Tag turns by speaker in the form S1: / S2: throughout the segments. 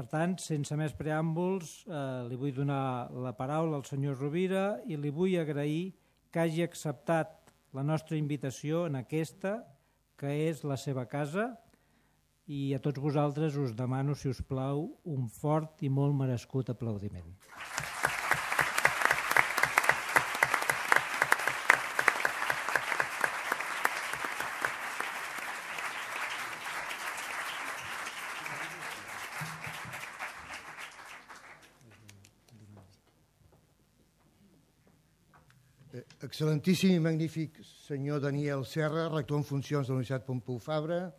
S1: Per tant, sense més preàmbuls, li vull donar la paraula al senyor Rovira i li vull agrair que hagi acceptat la nostra invitació en aquesta, que és la seva casa, i a tots vosaltres us demano, si us plau, un fort i molt merescut aplaudiment.
S2: Excel·lentíssim i magnífic senyor Daniel Serra, rector en funcions de la Universitat Pompeu Fabra,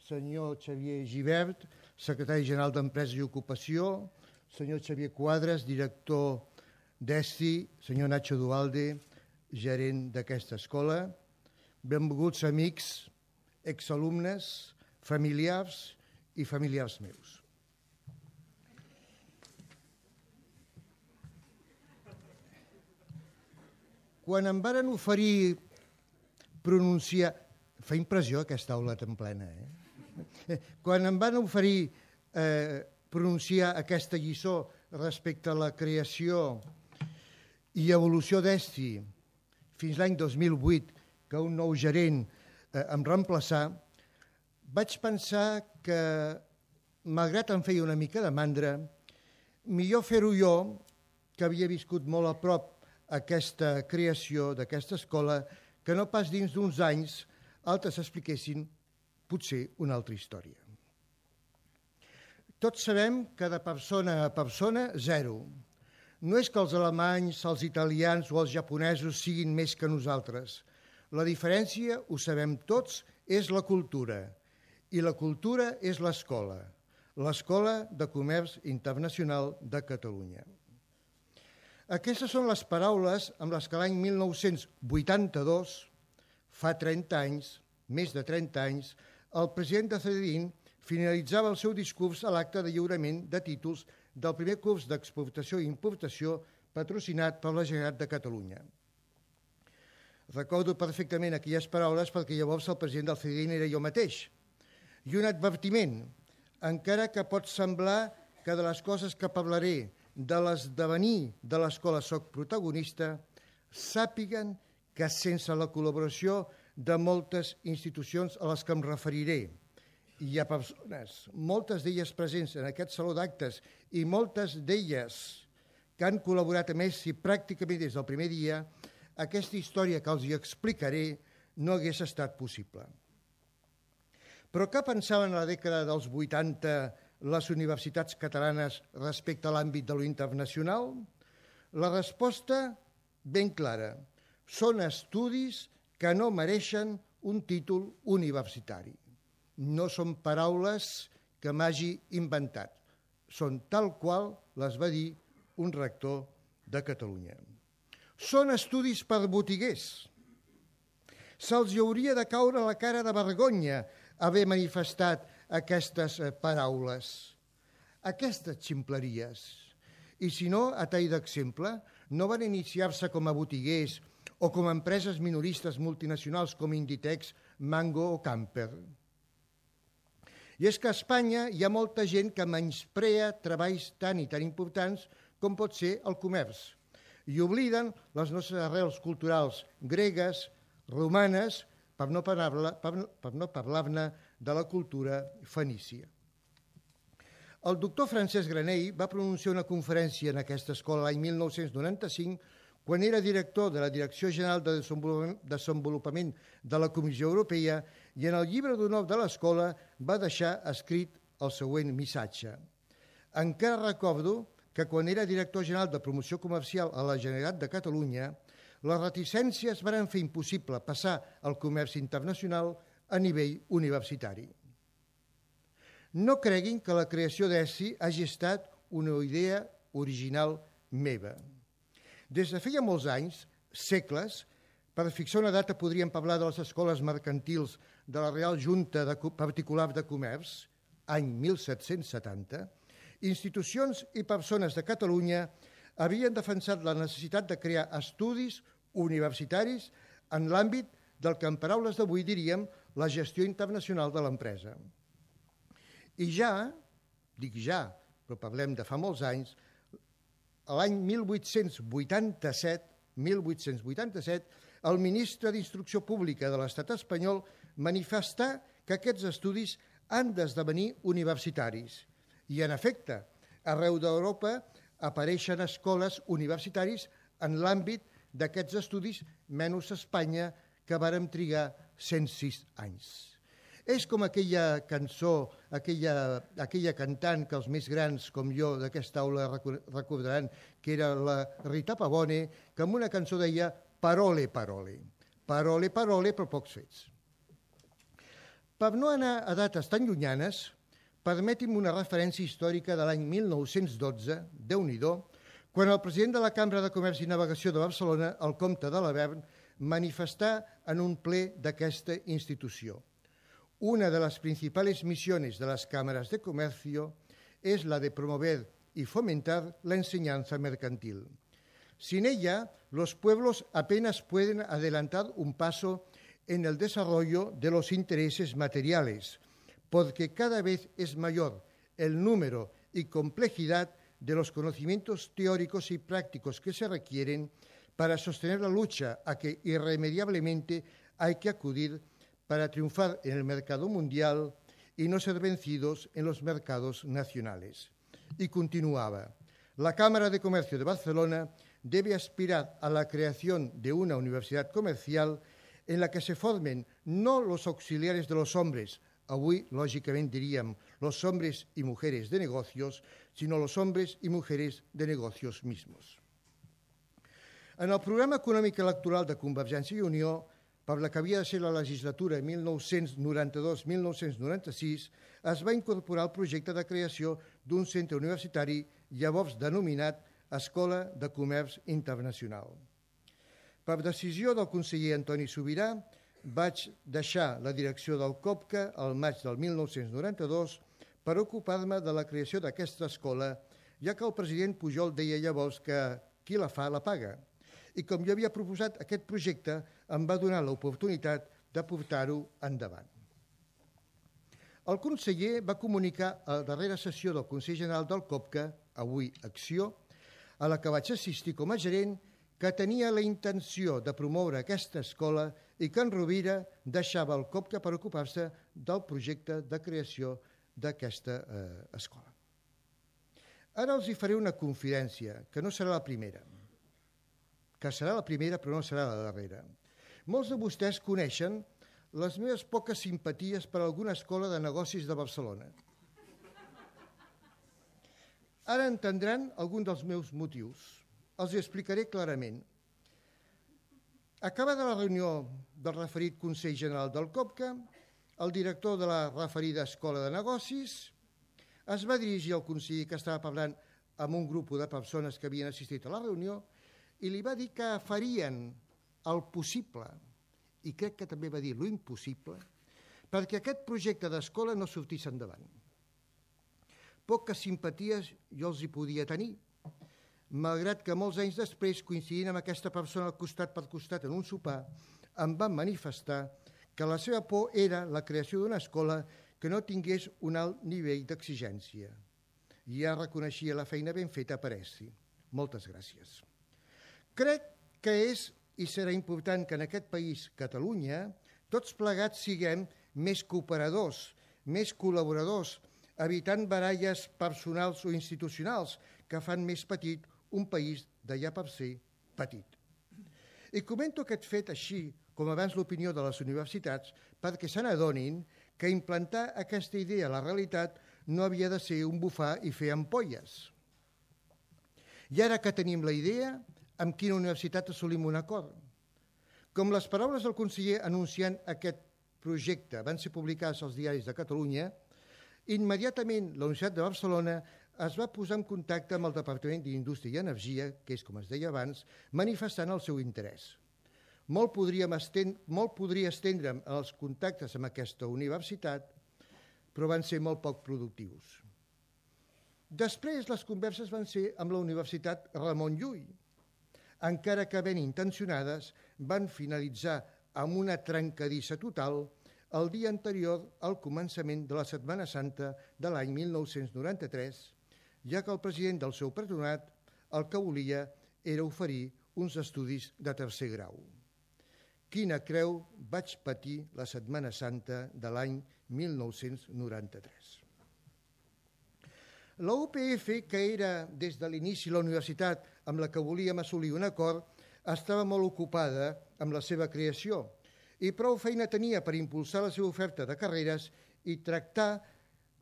S2: senyor Xavier Gibert, secretari general d'Empresa i Ocupació, senyor Xavier Quadres, director d'ESTI, senyor Nacho Dualde, gerent d'aquesta escola, benvolguts amics, exalumnes, familiars i familiars meus. Quan em varen oferir pronunciar... Fa impressió aquesta aula tan plena, Quan em van oferir pronunciar aquesta lliçó respecte a la creació i evolució d'ESTI fins l'any 2008, que un nou gerent em reemplaçà, vaig pensar que, malgrat em feia una mica de mandra, millor fer-ho jo, que havia viscut molt a prop aquesta creació d'aquesta escola, que no pas dins d'uns anys altres expliquessin potser una altra història. Tots sabem que de persona a persona, zero. No és que els alemanys, els italians o els japonesos siguin més que nosaltres. La diferència, ho sabem tots, és la cultura. I la cultura és l'escola. L'Escola de Comerç Internacional de Catalunya. Aquestes són les paraules amb les que l'any 1982, fa 30 anys, més de 30 anys, el president de CEDIN finalitzava el seu discurs a l'acte de lliurament de títols del primer curs d'exportació i importació patrocinat per la Generalitat de Catalunya. Recordo perfectament aquelles paraules perquè llavors el president del CEDIN era jo mateix. I un advertiment, encara que pot semblar que de les coses que parlaré de l'esdevenir de l'escola soc protagonista, sàpiguen que sense la col·laboració de moltes institucions a les que em referiré, hi ha persones, moltes d'elles presents en aquest saló d'actes i moltes d'elles que han col·laborat a més i pràcticament des del primer dia, aquesta història que els hi explicaré no hagués estat possible. Però què pensaven a la dècada dels 80 les universitats catalanes respecte a l'àmbit de lo internacional? La resposta, ben clara, són estudis que no mereixen un títol universitari. No són paraules que m'hagi inventat, són tal qual les va dir un rector de Catalunya. Són estudis per botiguers. Se'ls hauria de caure la cara de vergonya haver manifestat aquestes paraules, aquestes ximpleries. I si no, a tall d'exemple, no van iniciar-se com a botiguers o com a empreses minoristes multinacionals com Inditex, Mango o Camper. I és que a Espanya hi ha molta gent que menysprea treballs tan i tan importants com pot ser el comerç i obliden les nostres arrels culturals gregues, romanes, per no parlar-ne de la cultura fenícia. El doctor Francesc Granell va pronunciar una conferència en aquesta escola l'any 1995 quan era director de la Direcció General de Desenvolupament de la Comissió Europea i en el llibre d'honor de l'escola va deixar escrit el següent missatge. Encara recordo que quan era director general de promoció comercial a la Generalitat de Catalunya, les reticències van fer impossible passar al comerç internacional a nivell universitari. No creguin que la creació d'ESI hagi estat una idea original meva. Des de feia molts anys, segles, per fixar una data podríem parlar de les escoles mercantils de la Real Junta Particular de Comerç, any 1770, institucions i persones de Catalunya havien defensat la necessitat de crear estudis universitaris en l'àmbit del que en paraules d'avui diríem la gestió internacional de l'empresa. I ja, dic ja, però parlem de fa molts anys, l'any 1887, el ministre d'Instrucció Pública de l'Estat espanyol manifestà que aquests estudis han d'esdevenir universitaris. I, en efecte, arreu d'Europa apareixen escoles universitaris en l'àmbit d'aquests estudis, menys Espanya, que vàrem trigar 106 anys. És com aquella cançó, aquella cantant que els més grans com jo d'aquesta aula recordaran, que era la Rita Pavone, que en una cançó deia parole, parole, parole, parole, però pocs fets. Per no anar a dates tan llunyanes, permeti'm una referència històrica de l'any 1912, Déu-n'hi-do, quan el president de la Cambra de Comerç i Navegació de Barcelona, el comte de Lavern, manifestà en un ple d'aquesta institució. Una de las principales misiones de las cámaras de comercio es la de promover y fomentar la enseñanza mercantil. Sin ella, los pueblos apenas pueden adelantar un paso en el desarrollo de los intereses materiales, porque cada vez es mayor el número y complejidad de los conocimientos teóricos y prácticos que se requieren para sostener la lucha a que irremediablemente hay que acudir para triunfar en el mercado mundial y no ser vencidos en los mercados nacionales. Y continuaba, la Cámara de Comercio de Barcelona debe aspirar a la creación de una universidad comercial en la que se formen no los auxiliares de los hombres, avui, lògicament diríem, los hombres y mujeres de negocios, sino los hombres y mujeres de negocios mismos. En el programa econòmic electoral de Convergència i Unió, per la que havia de ser la legislatura 1992-1996, es va incorporar el projecte de creació d'un centre universitari llavors denominat Escola de Comerç Internacional. Per decisió del conseller Antoni Subirà, vaig deixar la direcció del COPCA al maig del 1992 per ocupar-me de la creació d'aquesta escola, ja que el president Pujol deia llavors que qui la fa la paga. I com jo havia proposat aquest projecte, em va donar l'oportunitat de portar-ho endavant. El conseller va comunicar a la darrera sessió del Consell General del COPCA, avui Acció, a la que vaig assistir com a gerent, que tenia la intenció de promoure aquesta escola i que en Rovira deixava el COPCA per ocupar-se del projecte de creació d'aquesta escola. Ara els hi faré una confidència, que no serà la primera, que serà la primera però no serà la darrera. Molts de vostès coneixen les meves poques simpaties per alguna escola de negocis de Barcelona. Ara entendran algun dels meus motius. Els hi explicaré clarament. Acabada la reunió del referit Consell General del COPCA, el director de la referida Escola de Negocis es va dirigir al conseller que estava parlant amb un grup de persones que havien assistit a la reunió i li va dir que farien el possible, i crec que també va dir lo impossible, perquè aquest projecte d'escola no sortís endavant. Poques simpaties jo els hi podia tenir, malgrat que molts anys després, coincidint amb aquesta persona costat per costat en un sopar, em van manifestar que la seva por era la creació d'una escola que no tingués un alt nivell d'exigència. I ja reconeixia la feina ben feta per ESCI. Moltes gràcies. Crec que és i serà important que en aquest país, Catalunya, tots plegats siguem més cooperadors, més col·laboradors, evitant baralles personals o institucionals que fan més petit un país de ja per ser petit. I comento aquest fet així, com abans l'opinió de les universitats, perquè se n'adonin que implantar aquesta idea a la realitat no havia de ser un bufar i fer ampolles. I ara que tenim la idea, amb quina universitat assolim un acord? Com les paraules del conseller anunciant aquest projecte van ser publicades als diaris de Catalunya, immediatament la Universitat de Barcelona es va posar en contacte amb el Departament d'Indústria i Energia, que és com es deia abans, manifestant el seu interès. Molt podria estendre'm en els contactes amb aquesta universitat, però van ser molt poc productius. Després, les converses van ser amb la Universitat Ramon Llull, encara que ben intencionades, van finalitzar amb una trencadissa total el dia anterior al començament de la Setmana Santa de l'any 1993, ja que el president del seu patronat el que volia era oferir uns estudis de tercer grau. Quina creu vaig patir la Setmana Santa de l'any 1993. La UPF, que era des de l'inici la universitat amb la que volíem assolir un acord, estava molt ocupada amb la seva creació i prou feina tenia per impulsar la seva oferta de carreres i tractar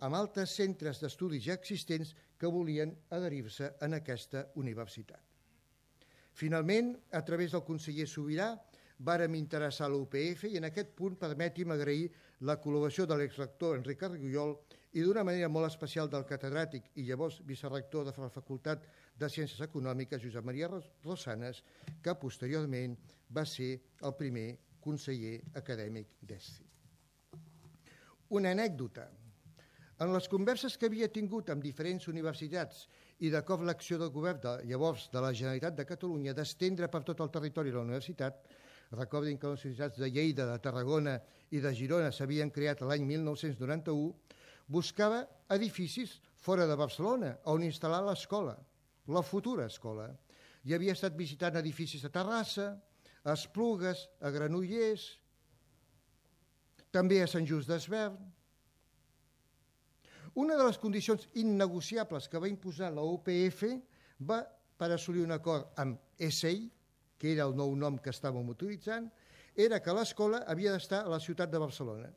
S2: amb altres centres d'estudis ja existents que volien adherir-se en aquesta universitat. Finalment, a través del conseller Subirà, vàrem interessar a l'UPF i en aquest punt permeti'm agrair la col·laboració de l'exrector Enric Argullol i d'una manera molt especial del catedràtic i llavors vicerector de la Facultat de Ciències Econòmiques, Josep Maria Rosanes, que posteriorment va ser el primer conseller acadèmic d'ESCI. Una anècdota. En les converses que havia tingut amb diferents universitats i de cop l'acció del govern llavors de la Generalitat de Catalunya d'estendre per tot el territori de la universitat, recordin que les universitats de Lleida, de Tarragona i de Girona s'havien creat l'any 1991, buscava edificis fora de Barcelona on instal·lar l'escola, la futura escola. I havia estat visitant edificis a Terrassa, a Esplugues, a Granollers, també a Sant Just Desvern. Una de les condicions innegociables que va imposar la UPF va per assolir un acord amb ESEI, que era el nou nom que estàvem utilitzant, era que l'escola havia d'estar a la ciutat de Barcelona.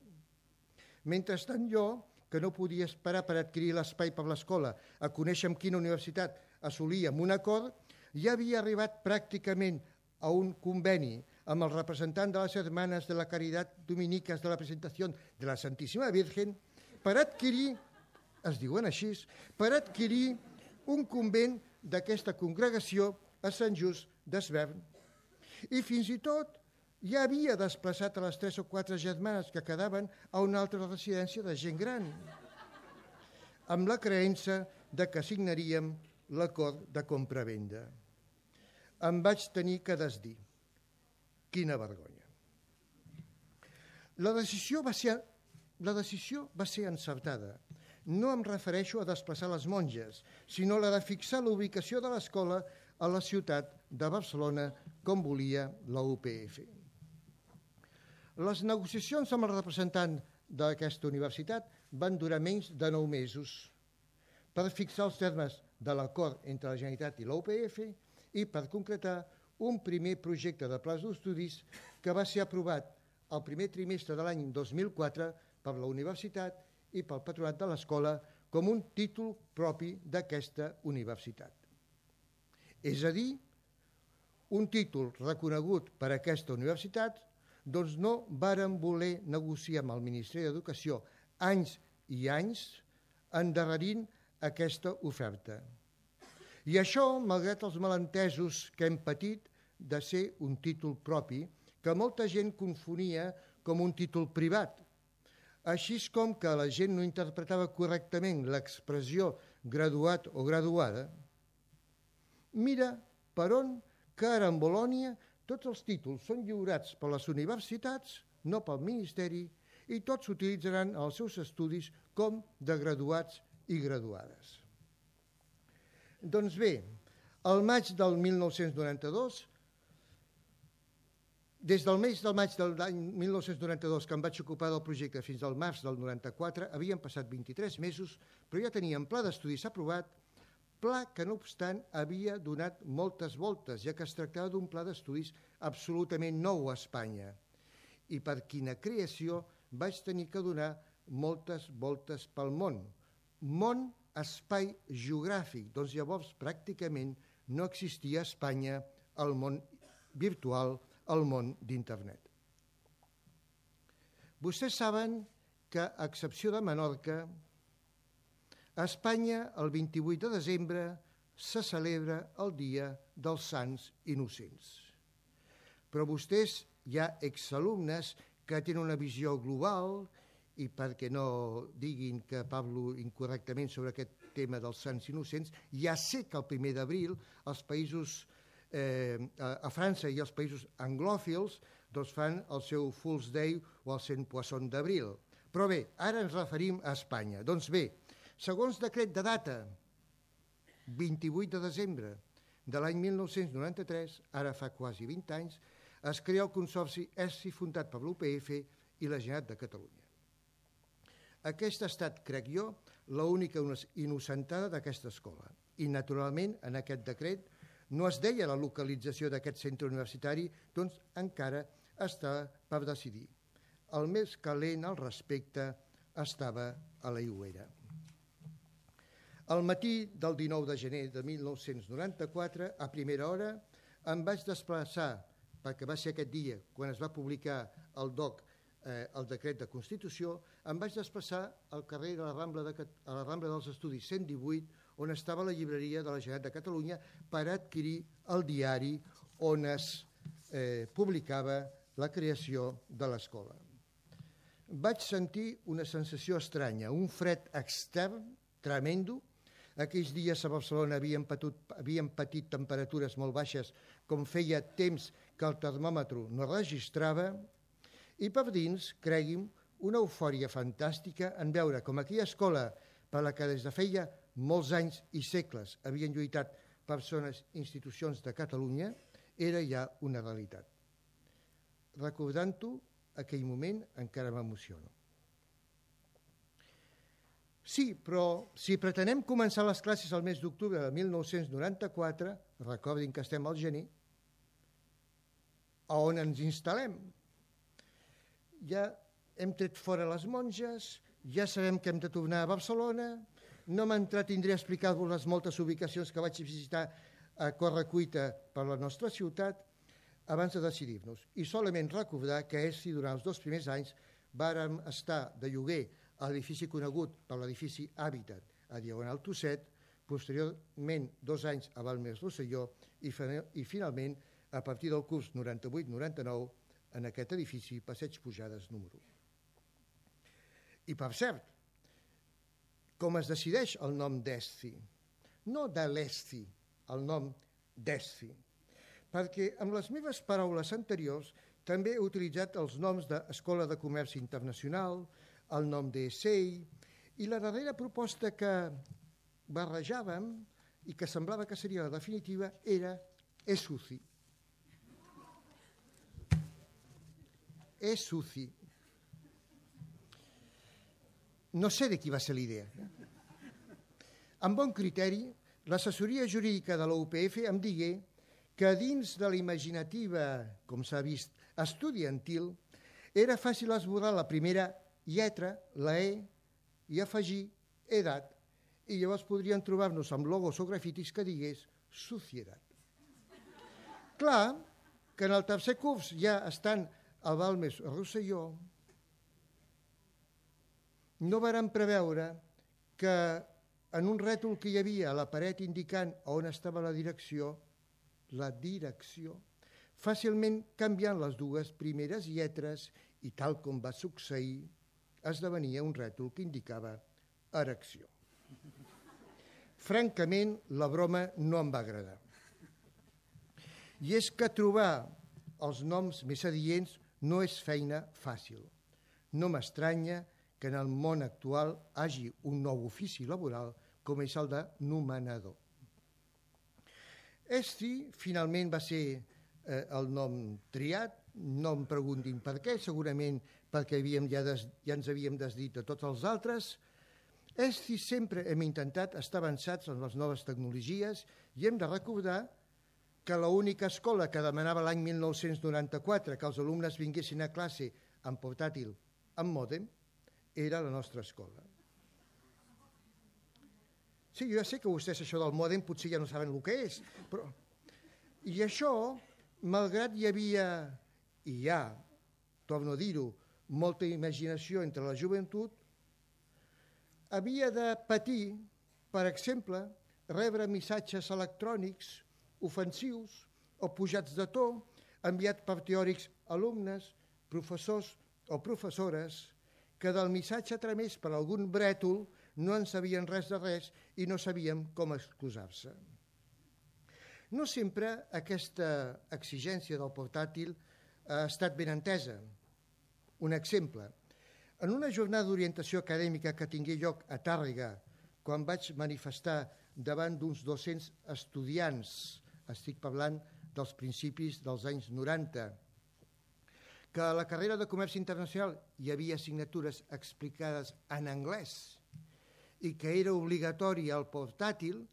S2: Mentrestant jo, que no podia esperar per adquirir l'espai per l'escola, a conèixer amb quina universitat assolíem un acord, ja havia arribat pràcticament a un conveni amb el representant de les Hermanes de la Caridad Dominicas de la Presentació de la Santíssima Virgen per adquirir, es diuen així, per adquirir un convent d'aquesta congregació a Sant Just Desvern. I fins i tot ja havia desplaçat a les 3 o 4 germanes que quedaven a una altra residència de gent gran, amb la creença de que signaríem l'acord de compra-venda. Em vaig tenir que desdir. Quina vergonya. La decisió va ser encertada. No em refereixo a desplaçar les monges, sinó a la de fixar la ubicació de l'escola a la ciutat de Barcelona, com volia la UPF. Les negociacions amb el representant d'aquesta universitat van durar menys de 9 mesos per fixar els termes de l'acord entre la Generalitat i la UPF i per concretar un primer projecte de pla d'estudis que va ser aprovat el primer trimestre de l'any 2004 per la universitat i pel patronat de l'escola com un títol propi d'aquesta universitat. És a dir, un títol reconegut per aquesta universitat, doncs no vàrem voler negociar amb el Ministeri d'Educació anys i anys endarrerint aquesta oferta. I això, malgrat els malentesos que hem patit de ser un títol propi, que molta gent confonia com un títol privat, així com que la gent no interpretava correctament l'expressió graduat o graduada. Mira per on que ara en Bolònia tots els títols són lliurats per les universitats, no pel Ministeri, i tots s'utilitzaran als seus estudis com de graduats i graduades. Doncs bé, al maig del 1992, des del mes de maig de l'any 1992, que em vaig ocupar del projecte, fins al març del 94, havien passat 23 mesos, però ja teníem pla d'estudis aprovat, pla que, no obstant, havia donat moltes voltes, ja que es tractava d'un pla d'estudis absolutament nou a Espanya. I per quina creació vaig tenir que donar moltes voltes pel món. Món, espai geogràfic. Doncs llavors pràcticament no existia a Espanya el món virtual, el món d'internet. Vostès saben que, a excepció de Menorca, a Espanya, el 28 de desembre, se celebra el Dia dels Sants Innocents. Però vostès, hi ha exalumnes que tenen una visió global i perquè no diguin que parlo incorrectament sobre aquest tema dels Sants Innocents, ja sé que el 1 d'abril els països a França i els països anglòfils doncs fan el seu Fool's Day o el Sant Poisson d'Abril. Però bé, ara ens referim a Espanya. Doncs bé, segons decret de data 28 de desembre de l'any 1993, ara fa quasi 20 anys, es crea el Consorci ESCI fundat per l'UPF i la Generalitat de Catalunya. Aquesta ha estat, crec jo, l'única innocentada d'aquesta escola. I, naturalment, en aquest decret no es deia la localització d'aquest centre universitari, doncs encara està per decidir. El més calent al respecte estava a la Iuera. Al matí del 19 de gener de 1994, a primera hora, em vaig desplaçar, perquè va ser aquest dia quan es va publicar el DOC, el decret de Constitució, em vaig desplaçar al carrer de la Rambla dels Estudis 118, on estava la llibreria de la Generalitat de Catalunya, per adquirir el diari on es publicava la creació de l'escola. Vaig sentir una sensació estranya, un fred extern tremendo. Aquells dies a Barcelona havíem patit temperatures molt baixes, com feia temps que el termòmetre no registrava, i per dins, cregui'm, una eufòria fantàstica en veure com aquella escola per la que des de feia molts anys i segles havien lluitat persones i institucions de Catalunya, era ja una realitat. Recordant-ho, aquell moment encara m'emociono. Sí, però si pretenem començar les classes al mes d'octubre de 1994, recordin que estem al gener, a on ens instal·lem? Ja hem tret fora les monges, ja sabem que hem de tornar a Barcelona, no m'entretindré a explicar-vos les moltes ubicacions que vaig visitar a correcuita per la nostra ciutat abans de decidir-nos. I solament recordar que ESCI durant els 2 primers anys vàrem estar de lloguer a l'edifici conegut per l'edifici Hàbitat a Diagonal Tusset, posteriorment 2 anys a Balmes Rosselló i finalment a partir del curs 98-99 en aquest edifici Passeig Pujades número 1. I per cert, com es decideix el nom d'ESCI? No de l'ESCI, el nom d'ESCI, perquè amb les meves paraules anteriors també he utilitzat els noms d'Escola de Comerç Internacional, el nom d'ESEI, i la darrera proposta que barrejàvem i que semblava que seria la definitiva era ESUCI. ESUCI. No sé de qui va ser l'idea. Amb bon criteri, l'assessoria jurídica de la UPF em digué que dins de la imaginativa, com s'ha vist, estudiantil, era fàcil esborrar la primera lletra, la E, i afegir edat, i llavors podrien trobar-nos amb logos o grafitis que digués societat. Clar que en el tercer curs ja estan a Balmes Rosselló, no vàrem preveure que en un rètol que hi havia a la paret indicant on estava la direcció, fàcilment canviant les 2 primeres lletres i tal com va succeir, esdevenia un rètol que indicava erecció. Francament, la broma no em va agradar. I és que trobar els noms més adients no és feina fàcil. No m'estranya que en el món actual hagi un nou ofici laboral com és el de nomenador. ESCI finalment va ser el nom triat, no em preguntin per què, segurament perquè ja ens havíem desdit de tots els altres. ESCI sempre hem intentat estar avançats en les noves tecnologies i hem de recordar que l'única escola que demanava l'any 1994 que els alumnes vinguessin a classe amb portàtil, amb mòdem, era la nostra escola. Sí, jo ja sé que vostès això del mòdem potser ja no saben el que és, però... I això, malgrat hi havia, i hi ha, torno a dir-ho, molta imaginació entre la joventut, havia de patir, per exemple, rebre missatges electrònics ofensius o pujats de to enviats per teòrics alumnes, professors o professores que del missatge tramès per algun brètol no en sabien res de res i no sabíem com excusar-se. No sempre aquesta exigència del portàtil ha estat ben entesa. Un exemple, en una jornada d'orientació acadèmica que tingué lloc a Tàrrega, quan vaig manifestar davant d'uns 200 estudiants, estic parlant dels principis dels anys 90, que a la carrera de Comerç Internacional hi havia assignatures explicades en anglès i que era obligatori el portàtil,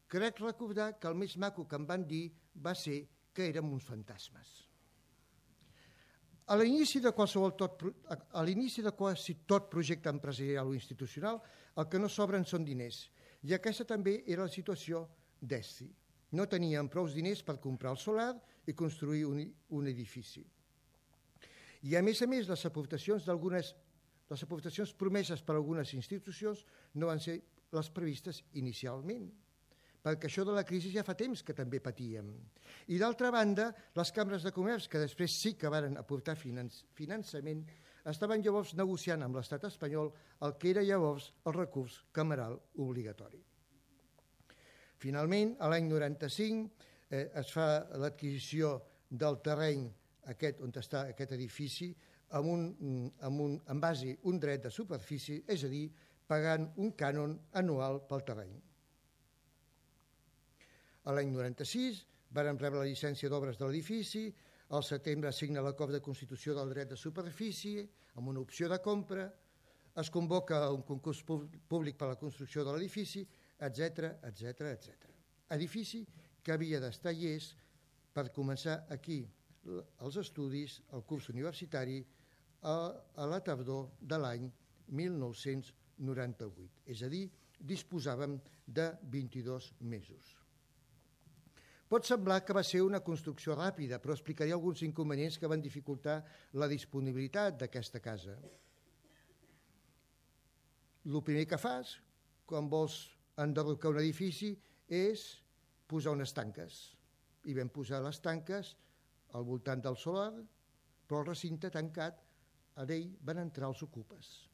S2: crec recordar que el més maco que em van dir va ser que érem uns fantasmes. A l'inici de quasi tot projecte empresarial o institucional, el que no sobren són diners. I aquesta també era la situació d'ESCI. No tenien prou diners per comprar el solar i construir un edifici. I a més, les aportacions promeses per algunes institucions no van ser les previstes inicialment, perquè això de la crisi ja fa temps que també patíem. I d'altra banda, les cambres de comerç, que després sí que varen aportar finançament, estaven llavors negociant amb l'estat espanyol el que era llavors el recurs cameral obligatori. Finalment, a l'any 95 es fa l'adquisició del terreny aquest on està aquest edifici en base a un dret de superfície, és a dir, pagant un cànon anual pel terreny. A l'any 96 varen rebre la llicència d'obres de l'edifici, al setembre signa l'acord de constitució del dret de superfície amb una opció de compra, es convoca un concurs públic per a la construcció de l'edifici, etc. Edifici que havia d'estar llest per començar aquí els estudis, el curs universitari, a la tardor de l'any 1998. És a dir, disposàvem de 22 mesos. Pot semblar que va ser una construcció ràpida, però explicaré alguns inconvenients que van dificultar la disponibilitat d'aquesta casa. El primer que fas, quan vols enderrocar un edifici, és posar unes tanques. I vam posar les tanques al voltant del solar, però el recinte tancat, a ell van entrar els ocupes.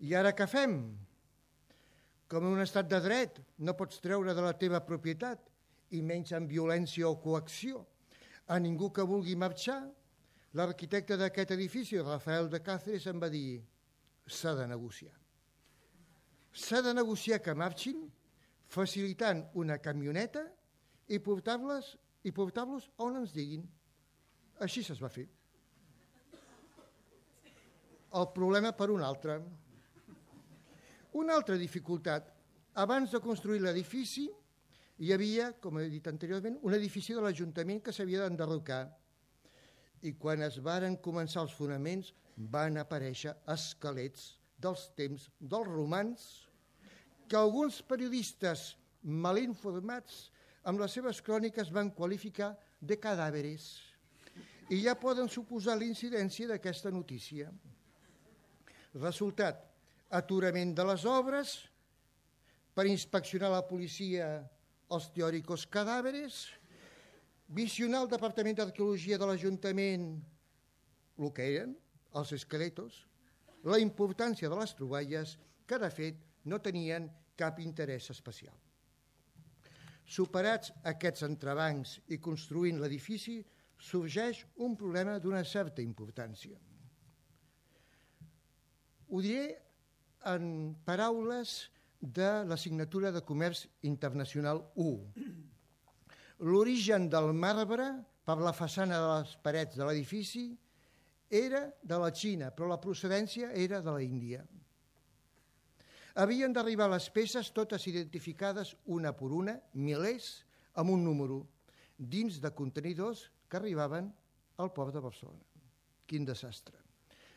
S2: I ara què fem? Com en un estat de dret no pots treure de la teva propietat, i menys amb violència o coacció, a ningú que vulgui marxar, l'arquitecte d'aquest edifici, Rafael de Cáceres, em va dir: s'ha de negociar. S'ha de negociar que marxin, facilitant una camioneta i portar-los on ens diguin. Així es va fer. El problema per un altre. Una altra dificultat. Abans de construir l'edifici hi havia, com he dit anteriorment, un edifici de l'Ajuntament que s'havia d'enderrocar. I quan es varen començar els fonaments van aparèixer esquelets dels temps dels romans que alguns periodistes mal informats amb les seves cròniques van qualificar de cadàveres. I ja poden suposar l'incidència d'aquesta notícia. Resultat, aturament de les obres, per inspeccionar la policia els teòricos cadàveres, visionar el Departament d'Arqueologia de l'Ajuntament el que eren, els esqueletos, la importància de les troballes, que de fet no tenien cap interès especial. Superats aquests entrebancs i construint l'edifici, sorgeix un problema d'una certa importància. Ho diré en paraules de l'assignatura de Comerç Internacional 1. L'origen del marbre per la façana de les parets de l'edifici era de la Xina, però la procedència era de la Índia. Havien d'arribar les peces totes identificades una per una, milers, amb un número, dins de contenidors que arribaven al port de Barcelona. Quin desastre.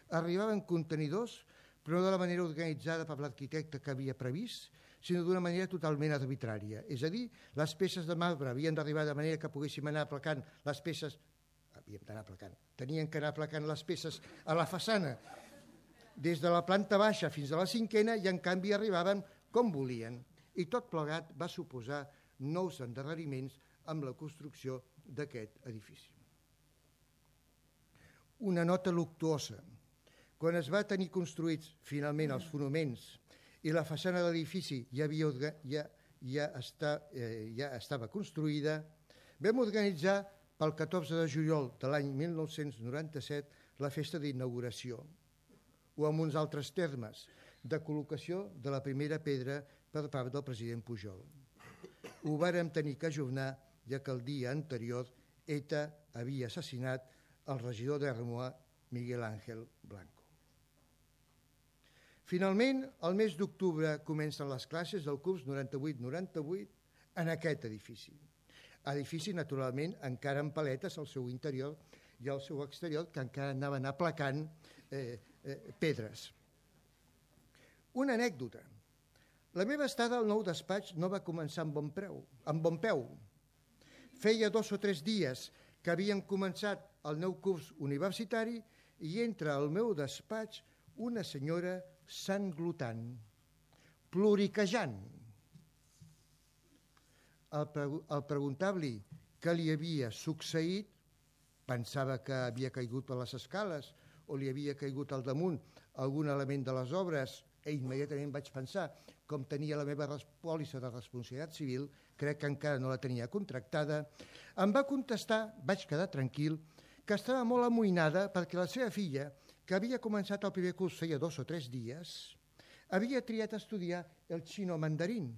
S2: Arribaven contenidors, però no de la manera organitzada per l'arquitecte que havia previst, sinó d'una manera totalment arbitrària. És a dir, les peces de marbre havien d'arribar de manera que poguéssim anar aplicant les peces, tenien que anar aplicant les peces a la façana des de la planta baixa fins a la cinquena i en canvi arribaven com volien. I tot plegat va suposar nous endarreriments amb la construcció d'aquest edifici. Una nota luctuosa. Quan es va tenir construïts finalment els fonaments i la façana de l'edifici ja estava construïda, vam organitzar pel 14 de juliol de l'any 1997 la festa d'inauguració, o amb uns altres termes, de col·locació de la primera pedra per part del president Pujol. Ho vàrem tenir que ajornar, ja que el dia anterior ETA havia assassinat el regidor d'Ermua, Miguel Ángel Blanco. Finalment, el mes d'octubre comencen les classes del curs 98-98 en aquest edifici. Edifici, naturalment, encara amb paletes al seu interior i al seu exterior, que encara anaven aplacant pedres. Una anècdota. La meva estada al nou despatx no va començar amb bon peu. Feia 2 o 3 dies que havien començat el nou curs universitari i entra al meu despatx una senyora sanglotant, ploriquejant. Al preguntar-li què li havia succeït, pensava que havia caigut per les escales o li havia caigut al damunt algun element de les obres, i immediatament vaig pensar, com tenia la meva pòlissa de responsabilitat civil, crec que encara no la tenia contractada, em va contestar, vaig quedar tranquil, que estava molt amoïnada perquè la seva filla, que havia començat el primer curs feia 2 o 3 dies, havia triat estudiar el xino mandarín.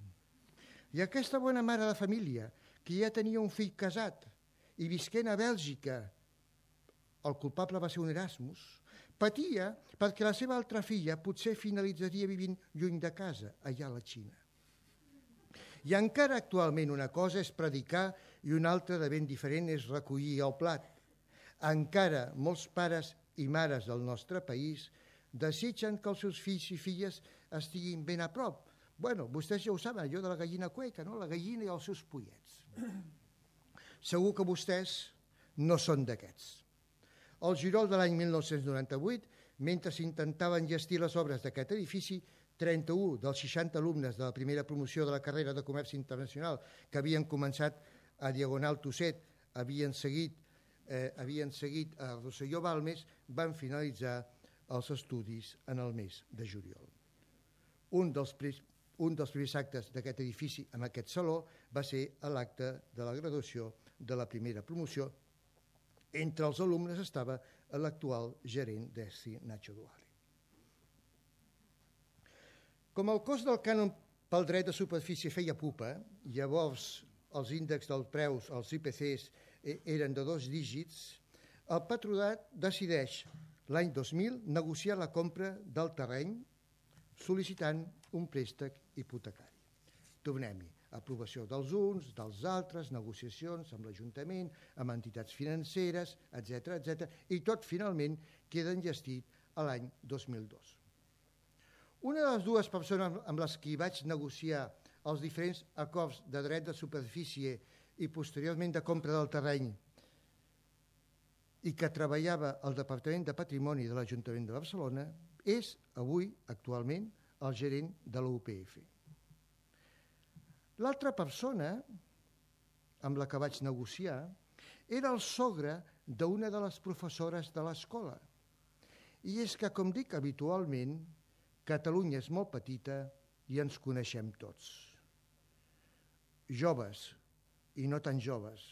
S2: I aquesta bona mare de família, que ja tenia un fill casat i visquent a Bèlgica, el culpable va ser un Erasmus, patia perquè la seva altra filla potser finalitzaria vivint lluny de casa, allà a la Xina. I encara actualment una cosa és predicar i una altra de ben diferent és recollir el plat. Encara molts pares i mares del nostre país desitgen que els seus fills i filles estiguin ben a prop. Bueno, vostès ja ho saben, allò de la gallina cueca, no? La gallina i els seus pollets. Segur que vostès no són d'aquests. Al juliol de l'any 1998, mentre s'intentaven gestir les obres d'aquest edifici, 31 dels 60 alumnes de la primera promoció de la carrera de Comerç Internacional que havien començat a Diagonal Tuset, havien seguit a Rosselló Balmes, van finalitzar els estudis en el mes de juliol. Un dels primers actes d'aquest edifici, en aquest saló, va ser l'acte de la graduació de la primera promoció. Entre els alumnes estava l'actual gerent d'ESI, Nacho Duali. Com el cost del cànon pel dret de superfície feia pupa, llavors els índexs dels preus, els IPCs, eren de 2 dígits, el patronat decideix l'any 2000 negociar la compra del terreny sol·licitant un préstec hipotecari. Tornem-hi. Aprovació dels uns, dels altres, negociacions amb l'Ajuntament, amb entitats financeres, etc. I tot finalment queda enllestit a l'any 2002. Una de les 2 persones amb les que vaig negociar els diferents acords de dret de superfície i posteriorment de compra del terreny i que treballava al Departament de Patrimoni de l'Ajuntament de Barcelona és avui, actualment, el gerent de la UPF. L'altra persona amb la que vaig negociar era el sogre d'una de les professores de l'escola. I és que, com dic habitualment, Catalunya és molt petita i ens coneixem tots. Joves i no tan joves.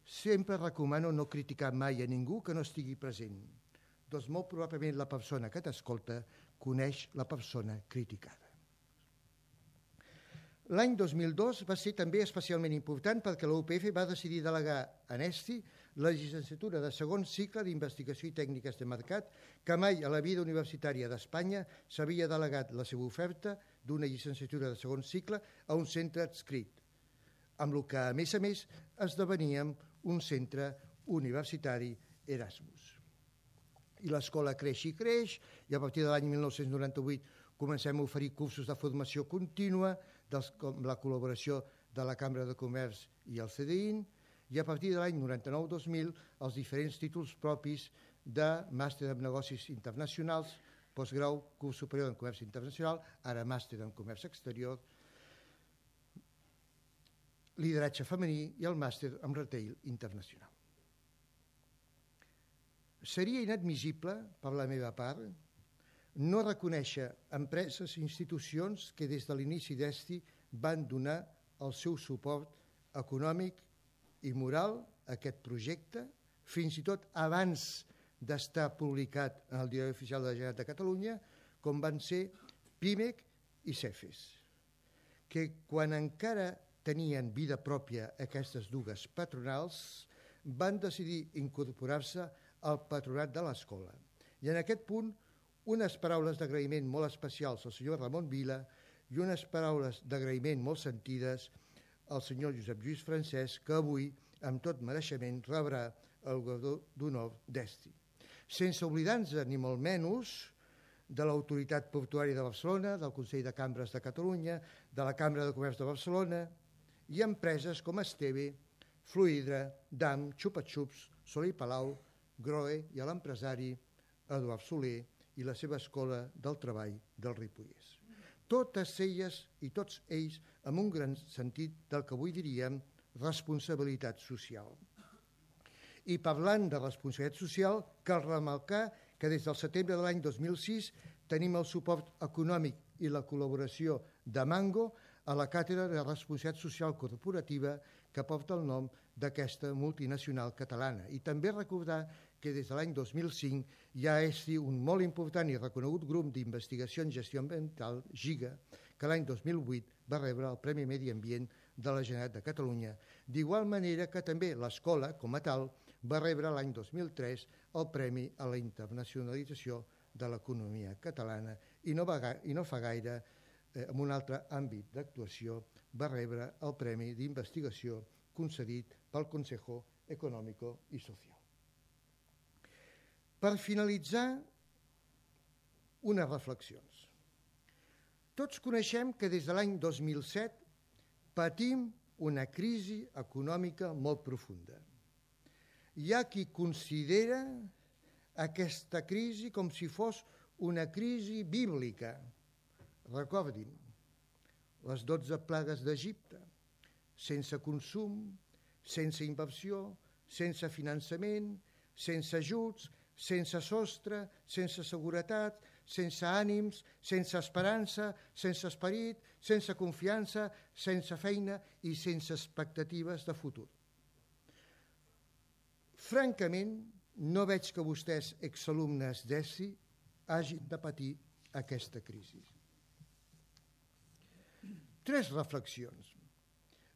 S2: Sempre recomano no criticar mai a ningú que no estigui present. Doncs molt probablement la persona que t'escolta coneix la persona criticada. L'any 2002 va ser també especialment important perquè la UPF va decidir delegar a ESTI la llicenciatura de segon cicle d'Investigació i Tècniques de Mercat, que mai a la vida universitària d'Espanya s'havia delegat la seva oferta d'una llicenciatura de segon cicle a un centre adscrit, amb el que, a més, esdeveníem un centre universitari Erasmus. I l'escola creix i creix, i a partir de l'any 1998 comencem a oferir cursos de formació contínua amb la col·laboració de la Cambra de Comerç i el CDIN, i a partir de l'any 99-2000 els diferents títols propis de màster en negocis internacionals, postgrau, curs superior en comerç internacional, ara màster en comerç exterior, lideratge femení i el màster en retail internacional. Seria inadmissible, per la meva part, no reconèixer empreses i institucions que des de l'inici d'ESTI van donar el seu suport econòmic i moral a aquest projecte, fins i tot abans d'estar publicat en el Diari Oficial de la Generalitat de Catalunya, com van ser PIMEC i CEFES. que quan encara tenien vida pròpia aquestes dues patronals, van decidir incorporar-se al patronat de l'escola. I en aquest punt, unes paraules d'agraïment molt especials al senyor Ramon Vila i unes paraules d'agraïment molt sentides al senyor Josep Lluís Francesc, que avui, amb tot mereixement, rebrà el guardó d'honor d'ESTI. Sense oblidar-nos, ni molt menys, de l'Autoritat Portuària de Barcelona, del Consell de Cambres de Catalunya, de la Cambra de Comerç de Barcelona i empreses com Esteve, Fluidra, DAM, Xupa-Xups, Soler i Palau, Groe i a l'empresari Eduard Soler i la seva Escola del Treball del Ripollès. Totes elles i tots ells amb un gran sentit del que avui diríem responsabilitat social. I parlant de responsabilitat social, cal remarcar que des del setembre de l'any 2006 tenim el suport econòmic i la col·laboració de Mango a la Càtedra de Responsabilitat Social Corporativa que porta el nom d'aquesta multinacional catalana. I també recordar que des de l'any 2005 hi ha un molt important i reconegut grup d'investigació en gestió ambiental, GIGA, que l'any 2008 va rebre el Premi Medi Ambient de la Generalitat de Catalunya, d'igual manera que també l'escola, com a tal, va rebre l'any 2003 el Premi a la Internacionalització de l'Economia Catalana i no fa gaire, en un altre àmbit d'actuació, va rebre el Premi d'Investigació concedit pel Consejo Económico y Social. Per finalitzar, unes reflexions. Tots coneixem que des de l'any 2007 patim una crisi econòmica molt profunda. Hi ha qui considera aquesta crisi com si fos una crisi bíblica. Recordin, les 12 plagues d'Egipte, sense consum, sense inversió, sense finançament, sense ajuts, sense sostre, sense seguretat, sense ànims, sense esperança, sense esperit, sense confiança, sense feina i sense expectatives de futur. Francament, no veig que vostès, exalumnes d'ESI, hagin de patir aquesta crisi. 3 reflexions.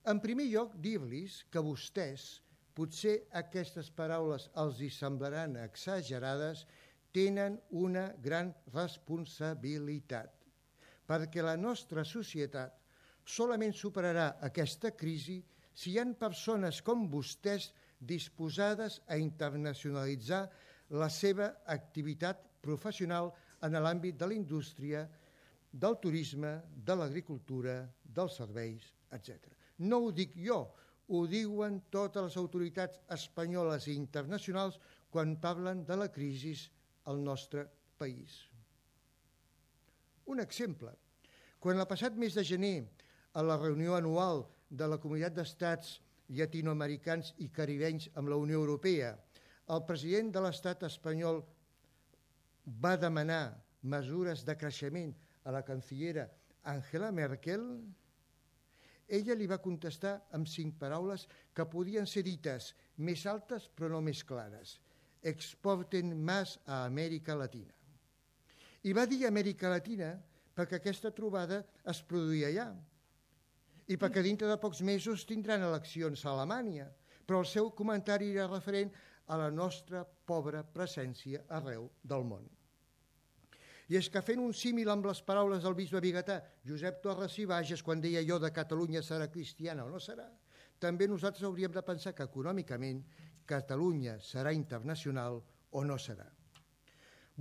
S2: En primer lloc, dir-los que vostès, potser aquestes paraules els hi semblaran exagerades, tenen una gran responsabilitat, perquè la nostra societat solament superarà aquesta crisi si hi ha persones com vostès disposades a internacionalitzar la seva activitat professional en l'àmbit de la indústria, del turisme, de l'agricultura, dels serveis, etc. No ho dic jo, ho diuen totes les autoritats espanyoles i internacionals quan parlen de la crisi al nostre país. Un exemple. Quan el passat mes de gener, a la reunió anual de la Comunitat d'Estats Llatinoamericans i Caribenys amb la Unió Europea, el president de l'estat espanyol va demanar mesures de creixement a la cancellera Angela Merkel, ella li va contestar amb 5 paraules que podien ser dites més altes però no més clares. Exporten más a Amèrica Latina. I va dir Amèrica Latina perquè aquesta trobada es produïa allà i perquè dintre de pocs mesos tindran eleccions a Alemanya, però el seu comentari era referent a la nostra pobra presència arreu del món. I és que fent un símil amb les paraules del bisbe biguetà Josep Torres i Bages quan deia jo de Catalunya serà cristiana o no serà, també nosaltres hauríem de pensar que econòmicament Catalunya serà internacional o no serà.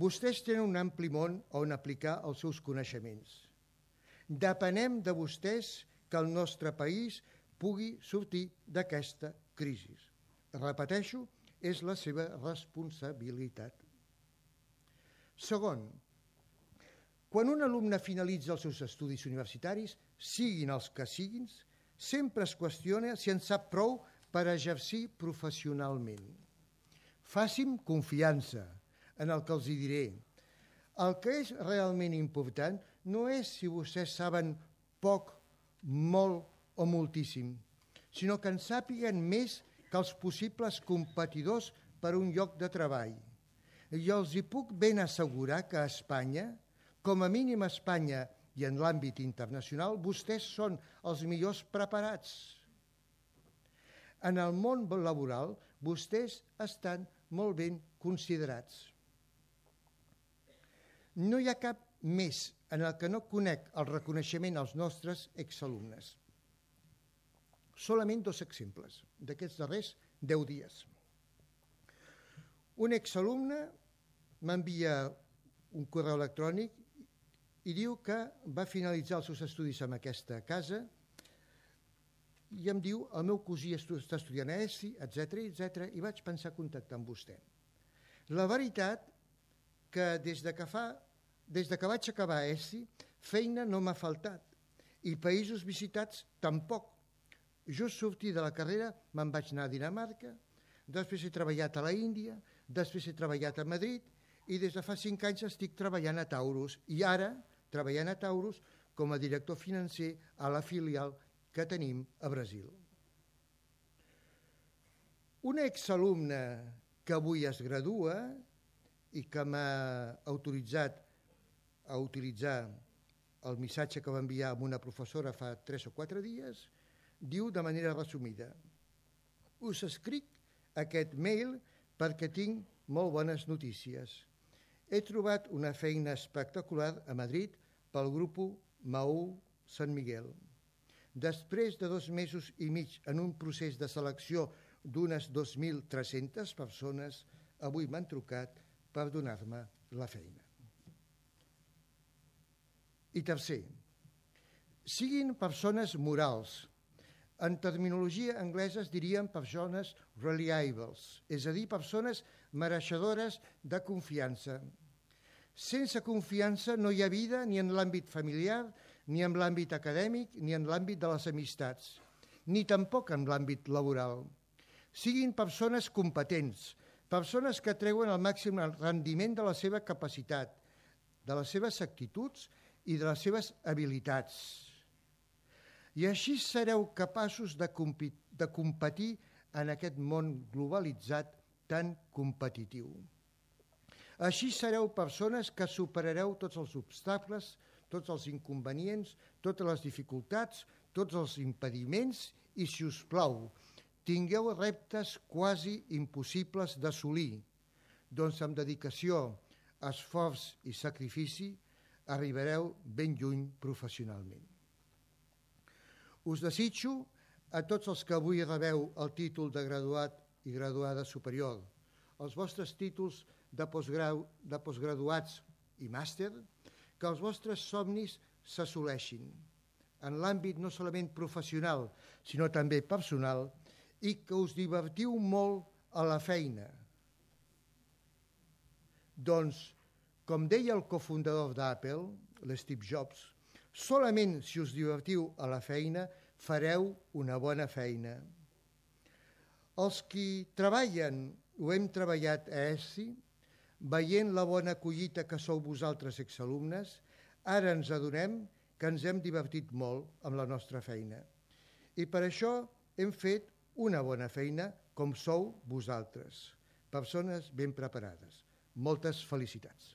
S2: Vostès tenen un ampli món on aplicar els seus coneixements. Depenem de vostès que el nostre país pugui sortir d'aquesta crisi. Repeteixo, és la seva responsabilitat. Segon, quan un alumne finalitza els seus estudis universitaris, siguin els que siguin, sempre es qüestiona si en sap prou per exercir professionalment. Facin confiança en el que els diré. El que és realment important no és si vostès saben poc, molt o moltíssim, sinó que en sàpiguen més que els possibles competidors per un lloc de treball. I els hi puc ben assegurar que a Espanya, com a mínim a Espanya i en l'àmbit internacional, vostès són els millors preparats. En el món laboral, vostès estan molt ben considerats. No hi ha cap més en el que no conec el reconeixement als nostres exalumnes. Solament 2 exemples d'aquests darrers 10 dies. Un exalumne m'envia un correu electrònic i diu que va finalitzar els seus estudis en aquesta casa i em diu el meu cosí està estudiant a ESI, etc, i vaig pensar contactar amb vostè. La veritat que des de que vaig acabar a ESI, feina no m'ha faltat i països visitats tampoc. Just sortir de la carrera me'n vaig anar a Dinamarca, després he treballat a la Índia, després he treballat a Madrid i des de fa 5 anys estic treballant a Taurus i ara treballant a Taurus com a director financer a la filial que tenim a Brasil. Una exalumna que avui es gradua i que m'ha autoritzat a utilitzar el missatge que va enviar a una professora fa 3 o 4 dies, diu de manera resumida: us escric aquest mail perquè tinc molt bones notícies. He trobat una feina espectacular a Madrid pel grup Maú Sant Miguel. Després de 2 mesos i mig en un procés de selecció d'unes 2.300 persones, avui m'han trucat per donar-me la feina. I tercer, siguin persones morals. En terminologia anglesa es dirien persones reliables, és a dir, persones mereixedores de confiança. Sense confiança no hi ha vida ni en l'àmbit familiar, ni en l'àmbit acadèmic, ni en l'àmbit de les amistats, ni tampoc en l'àmbit laboral. Siguin persones competents, persones que treuen el màxim rendiment de la seva capacitat, de les seves actituds i de les seves habilitats. I així sereu capaços de competir en aquest món globalitzat tan competitiu. Així sereu persones que superareu tots els obstacles, tots els inconvenients, totes les dificultats, tots els impediments i, si us plau, tingueu reptes quasi impossibles d'assolir, doncs amb dedicació, esforç i sacrifici arribareu ben lluny professionalment. Us desitjo a tots els que avui rebeu el títol de graduat i graduada superior, els vostres títols de postgraduats i màster, que els vostres somnis s'assoleixin en l'àmbit no solament professional, sinó també personal, i que us divertiu molt a la feina. Doncs, com deia el cofundador d'Apple, l'Steve Jobs, solament si us divertiu a la feina fareu una bona feina. Els qui treballen o hem treballat a ESI, veient la bona collita que sou vosaltres exalumnes, ara ens adonem que ens hem divertit molt amb la nostra feina. I per això hem fet una bona feina com sou vosaltres, persones ben preparades. Moltes felicitats.